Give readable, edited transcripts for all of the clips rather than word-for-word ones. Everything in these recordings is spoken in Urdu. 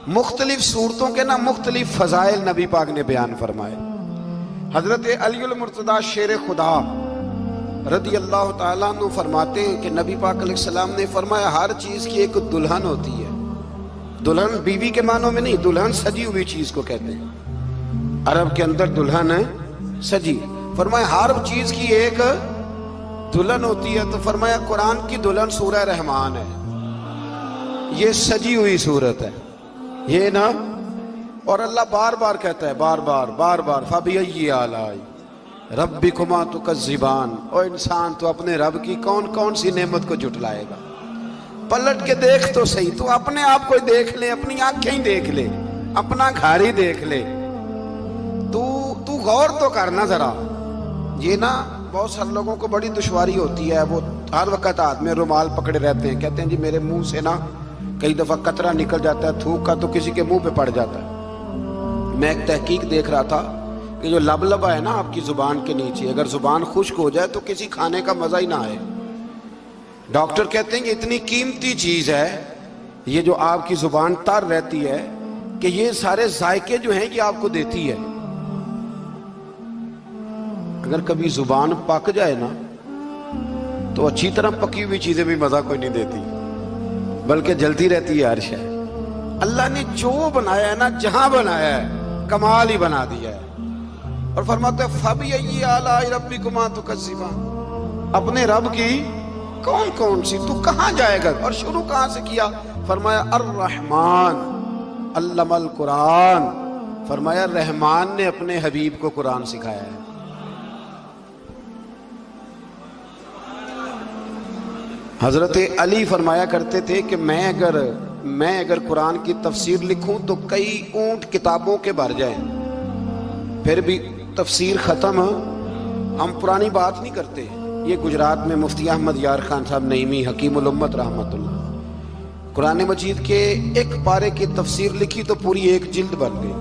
مختلف صورتوں کے نا مختلف فضائل نبی پاک نے بیان فرمائے۔ حضرت علی المرتضیٰ شیر خدا رضی اللہ تعالیٰ عنہ فرماتے ہیں کہ نبی پاک علیہ السلام نے فرمایا ہر چیز کی ایک دلہن ہوتی ہے۔ دلہن بیوی کے معنوں میں نہیں، دلہن سجی ہوئی چیز کو کہتے ہیں، عرب کے اندر دلہن سجی۔ فرمایا ہر چیز کی ایک دلہن ہوتی ہے، تو فرمایا قرآن کی دلہن سورہ رحمان ہے، یہ سجی ہوئی صورت ہے یہ نا۔ اور اللہ بار بار کہتا ہے، بار بار فَبِأَيِّ آلَاءِ رَبِّكُمَا تُكَذِّبَانِ، او انسان تو اپنے رب کی کون کون سی نعمت کو جھٹلائے گا؟ پلٹ کے دیکھ تو صحیح، تو اپنے آپ کو دیکھ لے، اپنی آنکھیں ہی دیکھ لے، اپنا گھر ہی دیکھ لے، تو غور تو کرنا ذرا۔ یہ نا بہت سارے لوگوں کو بڑی دشواری ہوتی ہے، وہ ہر وقت ہاتھ میں رومال پکڑے رہتے ہیں، کہتے ہیں جی میرے منہ سے نا کئی دفعہ قطرہ نکل جاتا ہے تھوک کا، تو کسی کے منہ پہ پڑ جاتا ہے۔ میں ایک تحقیق دیکھ رہا تھا کہ جو لبلبا ہے نا آپ کی زبان کے نیچے، اگر زبان خشک ہو جائے تو کسی کھانے کا مزہ ہی نہ آئے۔ ڈاکٹر کہتے ہیں کہ اتنی قیمتی چیز ہے یہ جو آپ کی زبان تر رہتی ہے کہ یہ سارے ذائقے جو ہیں یہ آپ کو دیتی ہے۔ اگر کبھی زبان پک جائے نا تو اچھی طرح پکی ہوئی چیزیں بھی مزہ کوئی نہیں دیتی، بلکہ جلتی رہتی ہے ہر شے۔ اللہ نے جو بنایا ہے نا، جہاں بنایا ہے کمال ہی بنا دیا ہے۔ اور فرماتے ہیں فَبِأَيِّ آلَاءِ رَبِّكُمَا تُكَذِّبَانِ، اپنے رب کی کون کون سی، تو کہاں جائے گا؟ اور شروع کہاں سے کیا؟ فرمایا الرحمن علم القرآن، فرمایا رحمان نے اپنے حبیب کو قرآن سکھایا ہے۔ حضرت علی فرمایا کرتے تھے کہ میں اگر قرآن کی تفسیر لکھوں تو کئی اونٹ کتابوں کے بھر جائیں، پھر بھی تفسیر ختم۔ ہم پرانی بات نہیں کرتے، یہ گجرات میں مفتی احمد یار خان صاحب نعیمی حکیم الامت رحمت اللہ، قرآن مجید کے ایک پارے کی تفسیر لکھی تو پوری ایک جلد بن گئی۔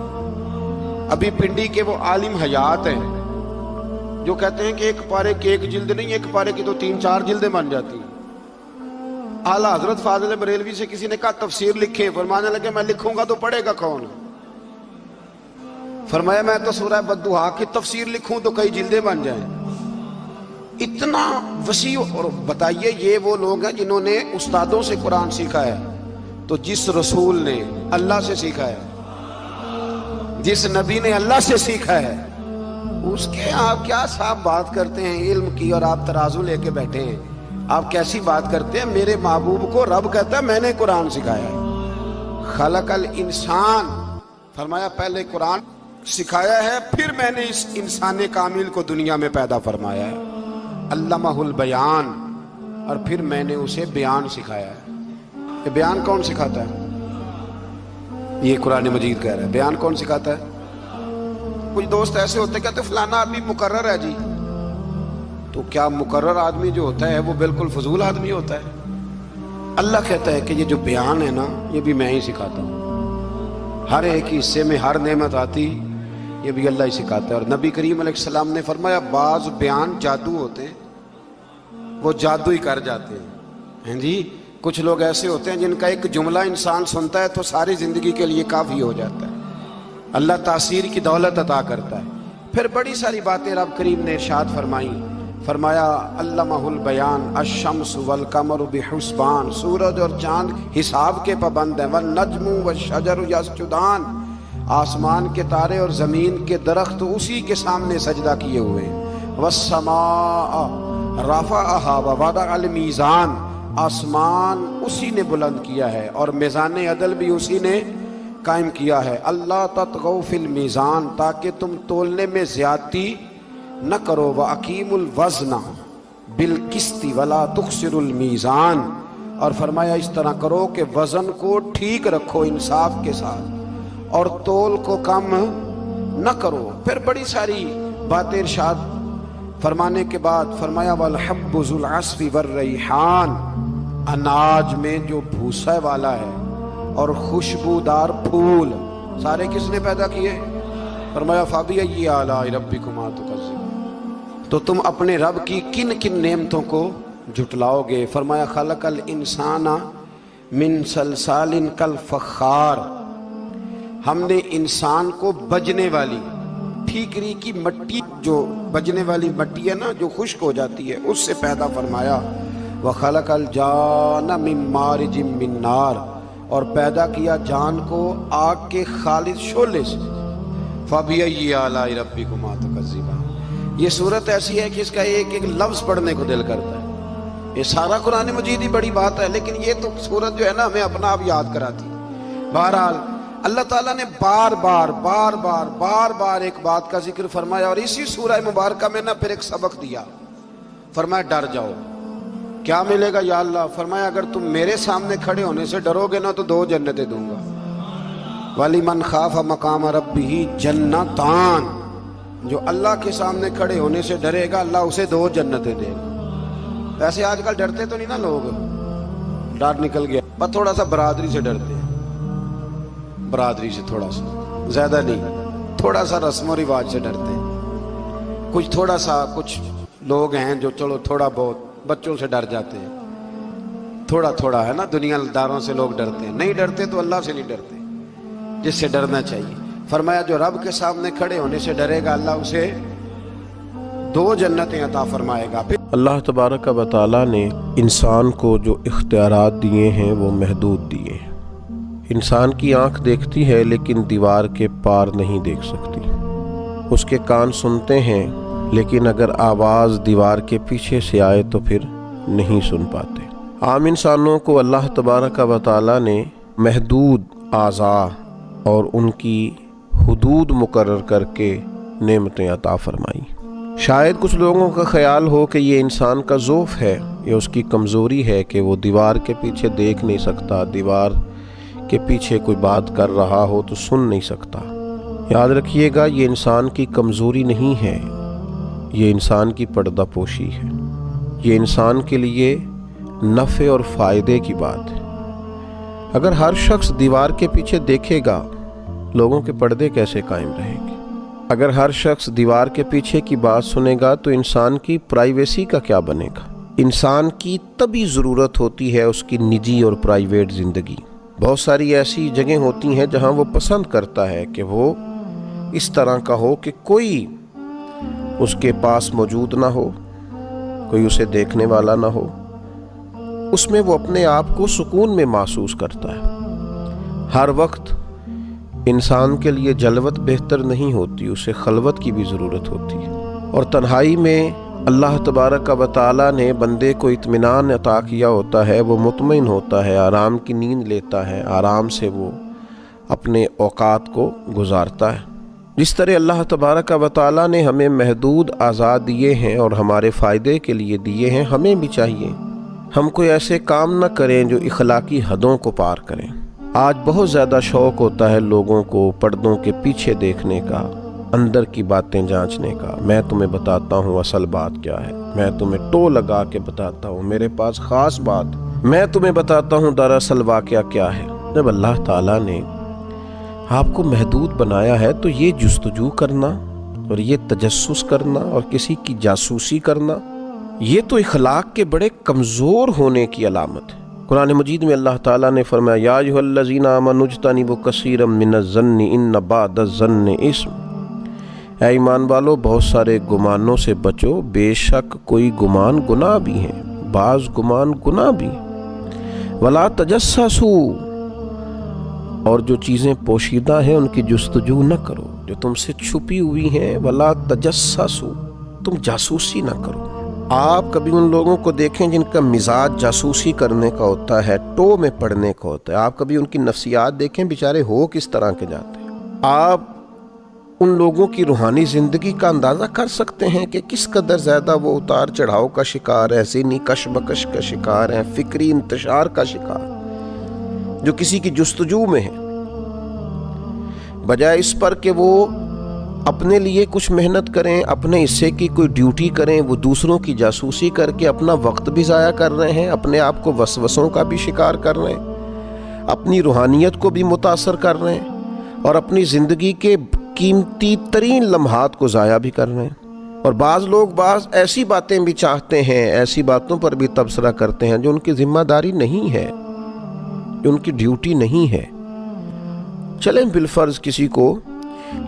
ابھی پنڈی کے وہ عالم حیات ہیں جو کہتے ہیں کہ ایک پارے کی ایک جلد نہیں، ایک پارے کی تو 3-4 جلدیں بن جاتی ہیں۔ اعلیٰ حضرت فاضل بریلوی سے کسی نے کہا تفسیر لکھیں، فرمانے لگے میں لکھوں گا تو پڑھے گا کون؟ فرمایا میں تو سورہ بددعا کی تفسیر لکھوں تو کئی جلدیں بن جائیں۔ اتنا وسیع۔ اور بتائیے یہ وہ لوگ ہیں جنہوں نے استادوں سے قرآن سیکھا ہے، تو جس رسول نے اللہ سے سیکھا ہے، جس نبی نے اللہ سے سیکھا ہے، اس کے آپ کیا صاحب بات کرتے ہیں علم کی، اور آپ ترازو لے کے بیٹھے ہیں، آپ کیسی بات کرتے ہیں؟ میرے محبوب کو رب کہتا ہے میں نے قرآن سکھایا ہے۔ خلق الانسان، فرمایا پہلے قرآن سکھایا ہے، پھر میں نے اس انسان کامل کو دنیا میں پیدا فرمایا ہے۔ علمہ البیان، اور پھر میں نے اسے بیان سکھایا ہے۔ یہ بیان کون سکھاتا ہے؟ یہ قرآن مجید کہہ رہا ہے بیان کون سکھاتا ہے؟ کچھ دوست ایسے ہوتے کہتے فلانا آدمی مقرر ہے جی، تو کیا مقرر آدمی جو ہوتا ہے وہ بالکل فضول آدمی ہوتا ہے؟ اللہ کہتا ہے کہ یہ جو بیان ہے نا یہ بھی میں ہی سکھاتا ہوں، ہر ایک حصے میں ہر نعمت آتی یہ بھی اللہ ہی سکھاتا ہے۔ اور نبی کریم علیہ السلام نے فرمایا بعض بیان جادو ہوتے ہیں، وہ جادو ہی کر جاتے ہیں جی۔ کچھ لوگ ایسے ہوتے ہیں جن کا ایک جملہ انسان سنتا ہے تو ساری زندگی کے لیے کافی ہو جاتا ہے، اللہ تاثیر کی دولت عطا کرتا ہے۔ پھر بڑی ساری باتیں رب کریم نے ارشاد فرمائیں، فرمایا علمہ البیان الشمس والقمر بحسبان، سورج اور چاند حساب کے پابند ہیں، والنجم والشجر یسجدان، آسمان کے تارے اور زمین کے درخت اسی کے سامنے سجدہ کیے ہوئے ہیں، والسماء رفعها ووضع المیزان، آسمان اسی نے بلند کیا ہے اور میزان عدل بھی اسی نے قائم کیا ہے، اللہ تطغوا فی المیزان، تاکہ تم تولنے میں زیادتی نہ کرو، وَأَقِیمُوا الْوَزْنَ بِالْقِسْطِ وَلَا تُخْسِرُوا الْمِیزَانَ، اور فرمایا اس طرح کرو کہ وزن کو ٹھیک رکھو انصاف کے ساتھ، اور تول کو کم نہ کرو۔ پھر بڑی ساری باتیں ارشاد فرمانے کے بعد فرمایا وَالْحَبُّ ذُو الْعَصْفِ وَالرَّیحَانِ، اناج میں جو بھوسے والا ہے اور خوشبودار پھول سارے کس نے پیدا کیے؟ فرمایا فَبِأَيِّ آلَاءِ رَبِّكُمَا تُكَذِّبَانِ، تو تم اپنے رب کی کن کن نعمتوں کو جھٹلاؤ گے؟ فرمایا خلق الانسان من صلصال کالفخار، ہم نے انسان کو بجنے والی ٹھیکری کی مٹی، جو بجنے والی مٹی ہے نا جو خشک ہو جاتی ہے، اس سے پیدا فرمایا۔ وَخَلَقَ الْجَانَّ مِن مَارِجٍ مِّن نَارٍ، اور پیدا کیا جان کو آگ کے خالص شعلے سے۔ فَبِأَيِّ آلَاءِ رَبِّكُمَا تُكَذِّبَانِ، یہ صورت ایسی ہے کہ اس کا ایک ایک لفظ پڑھنے کو دل کرتا ہے۔ یہ سارا قرآن مجید ہی بڑی بات ہے، لیکن یہ تو صورت جو ہے نا ہمیں اپنا آپ یاد کراتی ہے۔ بہرحال اللہ تعالیٰ نے بار بار ایک بات کا ذکر فرمایا، اور اسی سورہ مبارکہ میں نا پھر ایک سبق دیا۔ فرمایا ڈر جاؤ، کیا ملے گا یا اللہ؟ فرمایا اگر تم میرے سامنے کھڑے ہونے سے ڈرو گے نا تو 2 جنتیں دوں گا۔ وَلِمَنْ خَافَ مَقَامَ رَبِّهِ جَنَّتَانِ، جو اللہ کے سامنے کھڑے ہونے سے ڈرے گا اللہ اسے 2 جنتیں دے گا۔ ویسے آج کل ڈرتے تو نہیں نا لوگ، ڈر نکل گیا، بس تھوڑا سا برادری سے ڈرتے ہیں، برادری سے تھوڑا سا، زیادہ نہیں، تھوڑا سا رسم و رواج سے ڈرتے ہیں۔ کچھ تھوڑا سا کچھ لوگ ہیں جو چلو تھوڑا بہت بچوں سے ڈر جاتے ہیں، تھوڑا ہے نا، دنیا داروں سے لوگ ڈرتے ہیں، نہیں ڈرتے تو اللہ سے نہیں ڈرتے جس سے ڈرنا چاہیے۔ فرمایا جو رب کے سامنے کھڑے ہونے سے ڈرے گا اللہ اسے 2 جنتیں عطا فرمائے گا۔ اللہ تبارک و تعالیٰ نے انسان کو جو اختیارات دیے ہیں وہ محدود دیے ہیں۔ انسان کی آنکھ دیکھتی ہے لیکن دیوار کے پار نہیں دیکھ سکتی، اس کے کان سنتے ہیں لیکن اگر آواز دیوار کے پیچھے سے آئے تو پھر نہیں سن پاتے۔ عام انسانوں کو اللہ تبارک و تعالیٰ نے محدود اعضاء اور ان کی حدود مقرر کر کے نعمتیں عطا فرمائی۔ شاید کچھ لوگوں کا خیال ہو کہ یہ انسان کا ضعف ہے، یہ اس کی کمزوری ہے کہ وہ دیوار کے پیچھے دیکھ نہیں سکتا، دیوار کے پیچھے کوئی بات کر رہا ہو تو سن نہیں سکتا۔ یاد رکھیے گا یہ انسان کی کمزوری نہیں ہے، یہ انسان کی پردہ پوشی ہے، یہ انسان کے لیے نفع اور فائدے کی بات ہے۔ اگر ہر شخص دیوار کے پیچھے دیکھے گا لوگوں کے پردے کیسے قائم رہیں گے؟ اگر ہر شخص دیوار کے پیچھے کی بات سنے گا تو انسان کی پرائیویسی کا کیا بنے گا؟ انسان کی طبی ضرورت ہوتی ہے اس کی نجی اور پرائیویٹ زندگی۔ بہت ساری ایسی جگہیں ہوتی ہیں جہاں وہ پسند کرتا ہے کہ وہ اس طرح کا ہو کہ کوئی اس کے پاس موجود نہ ہو، کوئی اسے دیکھنے والا نہ ہو، اس میں وہ اپنے آپ کو سکون میں محسوس کرتا ہے۔ ہر وقت انسان کے لیے جلوت بہتر نہیں ہوتی، اسے خلوت کی بھی ضرورت ہوتی ہے، اور تنہائی میں اللہ تبارک و تعالیٰ نے بندے کو اطمینان عطا کیا ہوتا ہے، وہ مطمئن ہوتا ہے، آرام کی نیند لیتا ہے، آرام سے وہ اپنے اوقات کو گزارتا ہے۔ جس طرح اللہ تبارک و تعالیٰ نے ہمیں محدود اعضاء دیے ہیں اور ہمارے فائدے کے لیے دیے ہیں، ہمیں بھی چاہیے ہم کوئی ایسے کام نہ کریں جو اخلاقی حدوں کو پار کریں۔ آج بہت زیادہ شوق ہوتا ہے لوگوں کو پردوں کے پیچھے دیکھنے کا، اندر کی باتیں جانچنے کا۔ میں تمہیں بتاتا ہوں اصل بات کیا ہے، میں تمہیں ٹو لگا کے بتاتا ہوں، میرے پاس خاص بات، میں تمہیں بتاتا ہوں دراصل واقعہ کیا ہے۔ جب اللہ تعالیٰ نے آپ کو محدود بنایا ہے تو یہ جستجو کرنا اور یہ تجسس کرنا اور کسی کی جاسوسی کرنا، یہ تو اخلاق کے بڑے کمزور ہونے کی علامت ہے۔ قرآن مجید میں اللہ تعالیٰ نے فرمایا یا ایھا الذین آمنوا اجتنبوا کثیرا من الظن ان بعض الظن اثم، اے ایمان والو بہت سارے گمانوں سے بچو، بے شک کوئی گمان گناہ بھی ہیں، بعض گمان گناہ بھی ہیں۔ ولا تجسسوا، اور جو چیزیں پوشیدہ ہیں ان کی جستجو نہ کرو، جو تم سے چھپی ہوئی ہیں۔ ولا تجسسوا، تم جاسوسی نہ کرو۔ آپ کبھی ان لوگوں کو دیکھیں جن کا مزاج جاسوسی کرنے کا ہوتا ہے، ٹو میں پڑنے کا ہوتا ہے، آپ کبھی ان کی نفسیات دیکھیں بیچارے ہو کس طرح کے جاتے ہیں۔ آپ ان لوگوں کی روحانی زندگی کا اندازہ کر سکتے ہیں کہ کس قدر زیادہ وہ اتار چڑھاؤ کا شکار ہے، ذہنی کشمکش کا شکار ہے، فکری انتشار کا شکار، جو کسی کی جستجو میں ہے، بجائے اس پر کہ وہ اپنے لیے کچھ محنت کریں، اپنے حصے کی کوئی ڈیوٹی کریں، وہ دوسروں کی جاسوسی کر کے اپنا وقت بھی ضائع کر رہے ہیں، اپنے آپ کو وسوسوں کا بھی شکار کر رہے ہیں، اپنی روحانیت کو بھی متاثر کر رہے ہیں، اور اپنی زندگی کے قیمتی ترین لمحات کو ضائع بھی کر رہے ہیں۔ اور بعض لوگ بعض ایسی باتیں بھی چاہتے ہیں، ایسی باتوں پر بھی تبصرہ کرتے ہیں جو ان کی ذمہ داری نہیں ہے، جو ان کی ڈیوٹی نہیں ہے، چلیں بالفرض کسی کو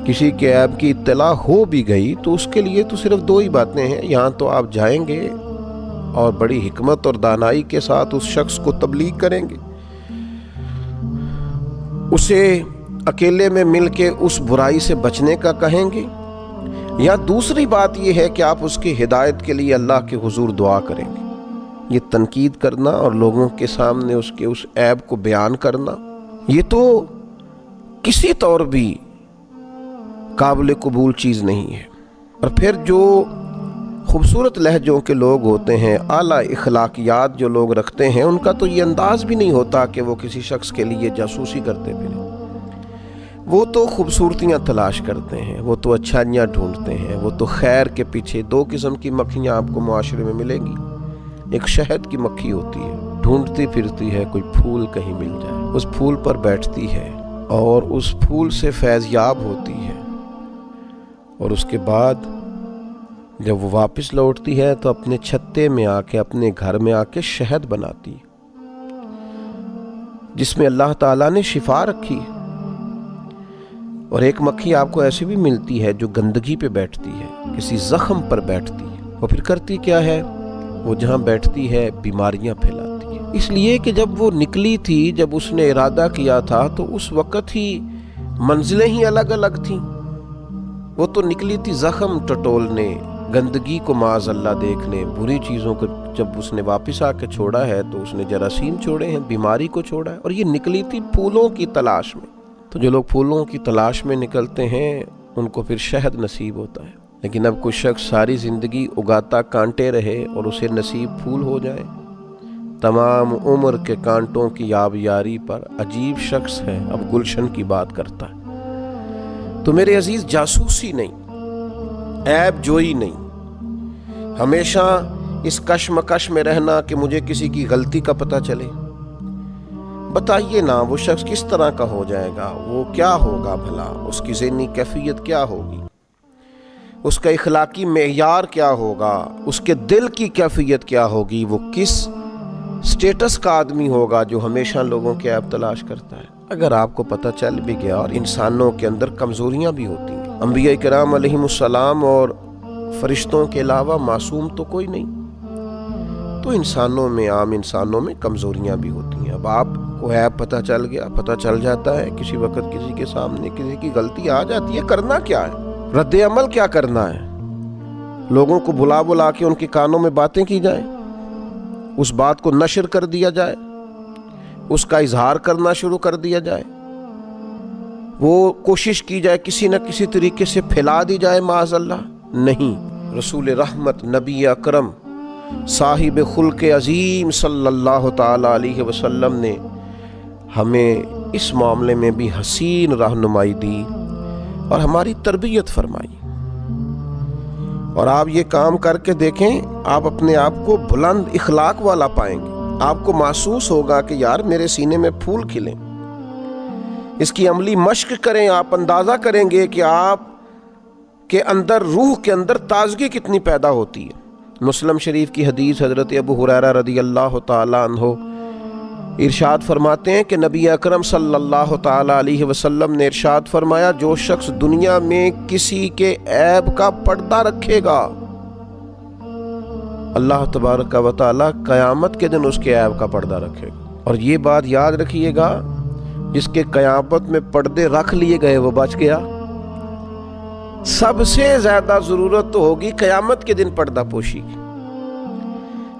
کسی کے عیب کی اطلاع ہو بھی گئی تو اس کے لیے تو صرف دو ہی باتیں ہیں، یہاں تو آپ جائیں گے اور بڑی حکمت اور دانائی کے ساتھ اس شخص کو تبلیغ کریں گے، اسے اکیلے میں مل کے اس برائی سے بچنے کا کہیں گے، یا دوسری بات یہ ہے کہ آپ اس کی ہدایت کے لیے اللہ کے حضور دعا کریں گے۔ یہ تنقید کرنا اور لوگوں کے سامنے اس کے اس عیب کو بیان کرنا، یہ تو کسی طور بھی قابل قبول چیز نہیں ہے۔ اور پھر جو خوبصورت لہجوں کے لوگ ہوتے ہیں، اعلیٰ اخلاقیات جو لوگ رکھتے ہیں، ان کا تو یہ انداز بھی نہیں ہوتا کہ وہ کسی شخص کے لیے جاسوسی کرتے پھریں۔ وہ تو خوبصورتیاں تلاش کرتے ہیں، وہ تو اچھائیاں ڈھونڈتے ہیں، وہ تو خیر کے پیچھے دو قسم کی مکھیاں آپ کو معاشرے میں ملیں گی۔ ایک شہد کی مکھی ہوتی ہے، ڈھونڈتی پھرتی ہے کوئی پھول کہیں مل جائے، اس پھول پر بیٹھتی ہے اور اس پھول سے فیض یاب ہوتی ہے، اور اس کے بعد جب وہ واپس لوٹتی ہے تو اپنے چھتے میں آ کے، اپنے گھر میں آ کے شہد بناتی ہے جس میں اللہ تعالیٰ نے شفا رکھی ہے۔ اور ایک مکھی آپ کو ایسی بھی ملتی ہے جو گندگی پہ بیٹھتی ہے، کسی زخم پر بیٹھتی ہے، وہ پھر کرتی کیا ہے؟ وہ جہاں بیٹھتی ہے بیماریاں پھیلاتی ہے۔ اس لیے کہ جب وہ نکلی تھی، جب اس نے ارادہ کیا تھا تو اس وقت ہی منزلیں ہی الگ الگ تھیں۔ وہ تو نکلی تھی زخم ٹٹولنے، گندگی کو معاذ اللہ دیکھنے، بری چیزوں کو جب اس نے واپس آ کے چھوڑا ہے تو اس نے جراثیم چھوڑے ہیں، بیماری کو چھوڑا ہے، اور یہ نکلی تھی پھولوں کی تلاش میں۔ تو جو لوگ پھولوں کی تلاش میں نکلتے ہیں ان کو پھر شہد نصیب ہوتا ہے، لیکن اب کوئی شخص ساری زندگی اگاتا کانٹے رہے اور اسے نصیب پھول ہو جائے، تمام عمر کے کانٹوں کی آبیاری پر عجیب شخص ہے، اب گلشن کی بات کرتا ہے۔ تو میرے عزیز، جاسوسی نہیں، عیب جوئی نہیں، ہمیشہ اس کشمکش میں رہنا کہ مجھے کسی کی غلطی کا پتہ چلے۔ بتائیے نا وہ شخص کس طرح کا ہو جائے گا، وہ کیا ہوگا بھلا، اس کی ذہنی کیفیت کیا ہوگی، اس کا اخلاقی معیار کیا ہوگا، اس کے دل کی کیفیت کیا ہوگی، وہ کس سٹیٹس کا آدمی ہوگا جو ہمیشہ لوگوں کے عیب تلاش کرتا ہے۔ اگر آپ کو پتہ چل بھی گیا، اور انسانوں کے اندر کمزوریاں بھی ہوتی ہیں، انبیاء کرام علیہم السلام اور فرشتوں کے علاوہ معصوم تو کوئی نہیں، تو انسانوں میں، عام انسانوں میں کمزوریاں بھی ہوتی ہیں۔ اب آپ کو عیب پتہ چل گیا، پتہ چل جاتا ہے، کسی وقت کسی کے سامنے کسی کی غلطی آ جاتی ہے، کرنا کیا ہے؟ رد عمل کیا کرنا ہے؟ لوگوں کو بلا بلا کے ان کے کانوں میں باتیں کی جائیں، اس بات کو نشر کر دیا جائے، اس کا اظہار کرنا شروع کر دیا جائے، وہ کوشش کی جائے کسی نہ کسی طریقے سے پھیلا دی جائے، معاذ اللہ۔ نہیں، رسول رحمت نبی اکرم صاحب خلق عظیم صلی اللہ تعالی علیہ وسلم نے ہمیں اس معاملے میں بھی حسین رہنمائی دی اور ہماری تربیت فرمائی۔ اور آپ یہ کام کر کے دیکھیں، آپ اپنے آپ کو بلند اخلاق والا پائیں گے۔ آپ کو محسوس ہوگا کہ یار میرے سینے میں پھول کھلیں۔ اس کی عملی مشق کریں، آپ اندازہ کریں گے کہ آپ کے اندر، روح کے اندر تازگی کتنی پیدا ہوتی ہے۔ مسلم شریف کی حدیث، حضرت ابو ہریرہ رضی اللہ تعالی عنہ ارشاد فرماتے ہیں کہ نبی اکرم صلی اللہ تعالی علیہ وسلم نے ارشاد فرمایا، جو شخص دنیا میں کسی کے عیب کا پردہ رکھے گا، اللہ تبارک و تعالی قیامت کے دن اس کے عیب کا پردہ رکھے گا۔ اور یہ بات یاد رکھیے گا، جس کے قیامت میں پردے رکھ لیے گئے وہ بچ گیا۔ سب سے زیادہ ضرورت تو ہوگی قیامت کے دن پردہ پوشی کی،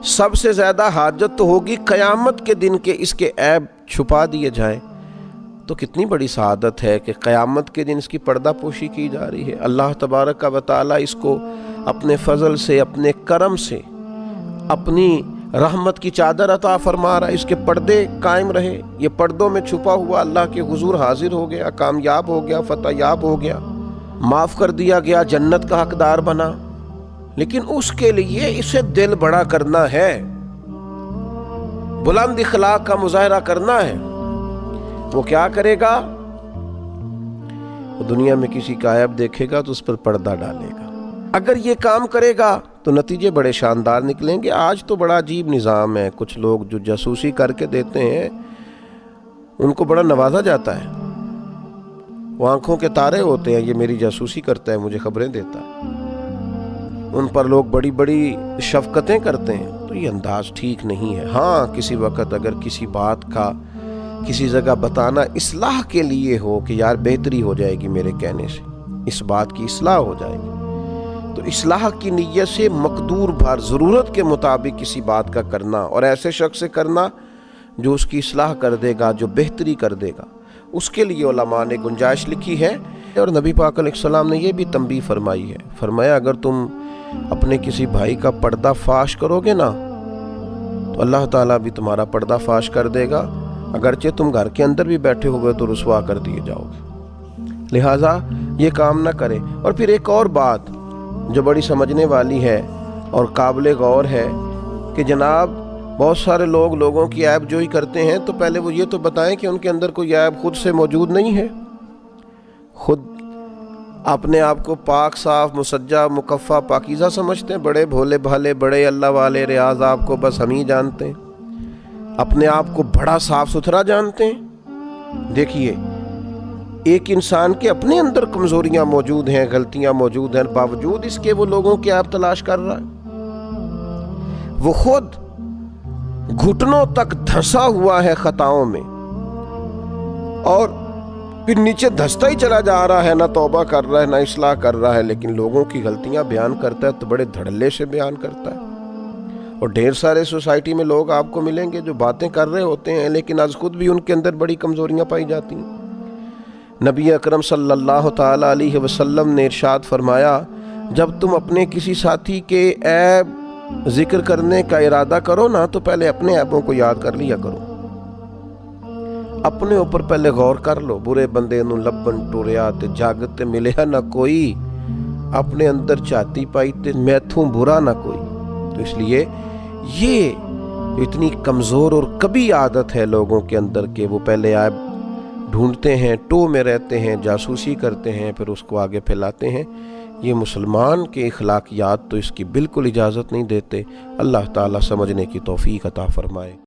سب سے زیادہ حاجت تو ہوگی قیامت کے دن کے اس کے عیب چھپا دیے جائیں۔ تو کتنی بڑی سعادت ہے کہ قیامت کے دن اس کی پردہ پوشی کی جا رہی ہے۔ اللہ تبارک و تعالی اس کو اپنے فضل سے، اپنے کرم سے، اپنی رحمت کی چادر عطا فرما رہا ہے، اس کے پردے قائم رہے۔ یہ پردوں میں چھپا ہوا اللہ کے حضور حاضر ہو گیا، کامیاب ہو گیا، فتح یاب ہو گیا، معاف کر دیا گیا، جنت کا حقدار بنا۔ لیکن اس کے لیے اسے دل بڑا کرنا ہے، بلند اخلاق کا مظاہرہ کرنا ہے۔ وہ کیا کرے گا؟ وہ دنیا میں کسی کا عیب دیکھے گا تو اس پر پردہ ڈالے گا۔ اگر یہ کام کرے گا تو نتیجے بڑے شاندار نکلیں گے۔ آج تو بڑا عجیب نظام ہے، کچھ لوگ جو جاسوسی کر کے دیتے ہیں ان کو بڑا نوازا جاتا ہے، وہ آنکھوں کے تارے ہوتے ہیں، یہ میری جاسوسی کرتا ہے، مجھے خبریں دیتا ہے، ان پر لوگ بڑی بڑی شفقتیں کرتے ہیں، تو یہ انداز ٹھیک نہیں ہے۔ ہاں کسی وقت اگر کسی بات کا کسی جگہ بتانا اصلاح کے لیے ہو کہ یار بہتری ہو جائے گی میرے کہنے سے، اس بات کی اصلاح ہو جائے گی، تو اصلاح کی نیت سے مقدور بھر ضرورت کے مطابق کسی بات کا کرنا، اور ایسے شخص سے کرنا جو اس کی اصلاح کر دے گا، جو بہتری کر دے گا، اس کے لیے علماء نے گنجائش لکھی ہے۔ اور نبی پاک علیہ السلام نے یہ بھی تنبیہ فرمائی ہے، فرمایا اگر تم اپنے کسی بھائی کا پردہ فاش کرو گے نا تو اللہ تعالیٰ بھی تمہارا پردہ فاش کر دے گا، اگرچہ تم گھر کے اندر بھی بیٹھے ہوئے تو رسوا کر دیے جاؤ گے، لہٰذا یہ کام نہ کرے۔ اور پھر ایک اور بات جو بڑی سمجھنے والی ہے اور قابل غور ہے کہ جناب بہت سارے لوگوں کی عیب جوئی کرتے ہیں، تو پہلے وہ یہ تو بتائیں کہ ان کے اندر کوئی عیب خود سے موجود نہیں ہے، خود اپنے آپ کو پاک صاف مسجع مکفہ پاکیزہ سمجھتے ہیں، بڑے بھولے بھالے، بڑے اللہ والے، ریاض آپ کو بس ہم ہی جانتے ہیں، اپنے آپ کو بڑا صاف ستھرا جانتے ہیں۔ دیکھیے ایک انسان کے اپنے اندر کمزوریاں موجود ہیں، غلطیاں موجود ہیں، باوجود اس کے وہ لوگوں کی عیب تلاش کر رہا ہے، وہ خود گھٹنوں تک دھنسا ہوا ہے خطاؤں میں، اور پھر نیچے دھستا ہی چلا جا رہا ہے، نہ توبہ کر رہا ہے نہ اصلاح کر رہا ہے، لیکن لوگوں کی غلطیاں بیان کرتا ہے تو بڑے دھڑلے سے بیان کرتا ہے۔ اور ڈھیر سارے سوسائٹی میں لوگ آپ کو ملیں گے جو باتیں کر رہے ہوتے ہیں لیکن از خود بھی ان کے اندر بڑی کمزوریاں پائی جاتی ہیں۔ نبی اکرم صلی اللہ تعالیٰ علیہ وسلم نے ارشاد فرمایا، جب تم اپنے کسی ساتھی کے عیب ذکر کرنے کا ارادہ کرو نا تو پہلے اپنے عیبوں کو یاد کر لیا کرو، اپنے اوپر پہلے غور کر لو۔ برے بندے نو لبن ٹوریا تے جگ تے ملیا نہ کوئی، اپنے اندر چاہتی پائی تے میتھوں برا نہ کوئی۔ تو اس لیے یہ اتنی کمزور اور کبھی عادت ہے لوگوں کے اندر کہ وہ پہلے عیب ڈھونڈتے ہیں، ٹو میں رہتے ہیں، جاسوسی کرتے ہیں، پھر اس کو آگے پھیلاتے ہیں۔ یہ مسلمان کے اخلاقیات تو اس کی بالکل اجازت نہیں دیتے۔ اللہ تعالیٰ سمجھنے کی توفیق عطا فرمائے۔